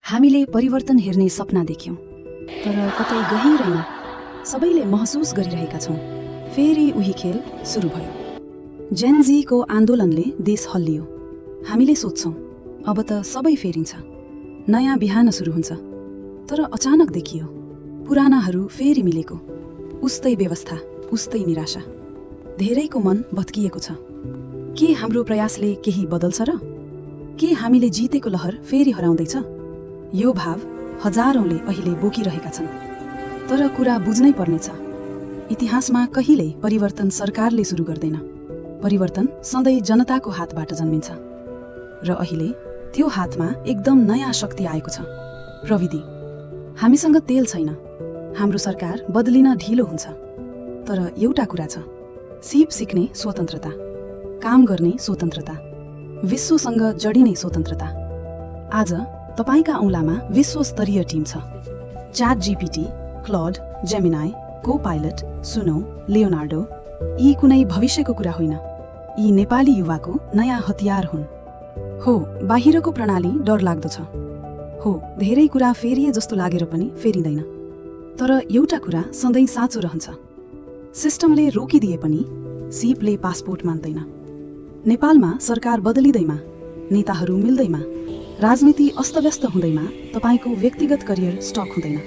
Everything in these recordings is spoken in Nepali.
हामीले परिवर्तन हेर्ने सपना देख्यौं, तर कतै गहिरैमा सबैले महसुस गरिरहेका छौं फेरि उही खेल सुरु भयो। जेन जीको आन्दोलनले देश हल्लियो। हामीले सोच्छौं अब त सबै फेरिन्छ, नयाँ बिहान सुरु हुन्छ। तर अचानक देखियो पुरानाहरू फेरि मिलेको, उस्तै व्यवस्था, उस्तै निराशा। धेरैको मन भत्किएको छ। के हाम्रो प्रयासले केही बदल्छ र? के हामीले जितेको लहर फेरि हराउँदैछ? यो भाव हजारौंले अहिले बोकिरहेका छन्। तर कुरा बुझ्नै पर्नेछ, इतिहासमा कहिल्यै परिवर्तन सरकारले सुरु गर्दैन। परिवर्तन सधैँ जनताको हातबाट जन्मिन्छ। र अहिले त्यो हातमा एकदम नयाँ शक्ति आएको छ, प्रविधि। हामीसँग तेल छैन, हाम्रो सरकार बदलिन ढिलो हुन्छ। तर एउटा कुरा छ, सिप सिक्ने स्वतन्त्रता, काम गर्ने स्वतन्त्रता, विश्वसँग जडिने स्वतन्त्रता। आज तपाईका औँलामा विश्वस्तरीय टिम छ। च्याट जीपीटी, क्लॉड, जेमिनाई, को-पाइलट, सुनो, लियोनार्डो, यी कुनै भविष्यको कुरा होइन, यी नेपाली युवाको नयाँ हतियार हुन्। हो, बाहिरको प्रणाली डरलाग्दो छ। हो, धेरै कुरा फेरिए जस्तो लागेर पनि फेरिँदैन। तर एउटा कुरा सधैँ साँचो रहन्छ, सिस्टमले रोकिदिए पनि सिपले पासपोर्ट मान्दैन। नेपालमा सरकार बदलिँदैमा, नेताहरू मिल्दैमा, राजनीति अस्तव्यस्त हुँदैमा तपाईको व्यक्तिगत करियर स्टक हुँदैन।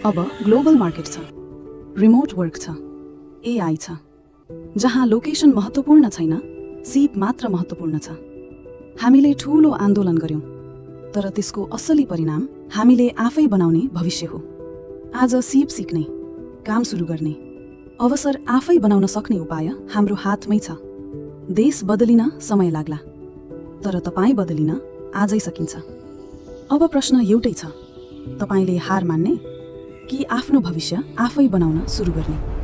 अब ग्लोबल मार्केट छ, रिमोट वर्क छ, एआई छ। जहाँ लोकेसन महत्त्वपूर्ण छैन, सिप मात्र महत्त्वपूर्ण छ। हामीले ठूलो आन्दोलन गर्यौं, तर त्यसको असली परिणाम हामीले आफै बनाउने भविष्य हो। आज सिप सिक्ने, काम सुरु गर्ने, अवसर आफै बनाउन सक्ने उपाय हाम्रो हातमै छ। देश बदलिन समय लाग्ला, तर तपाई बदलिन आजै सकिन्छ। अब प्रश्न एउटै छ, तपाईले हार मान्ने कि आफ्नो भविष्य आफै बनाउन सुरु गर्ने?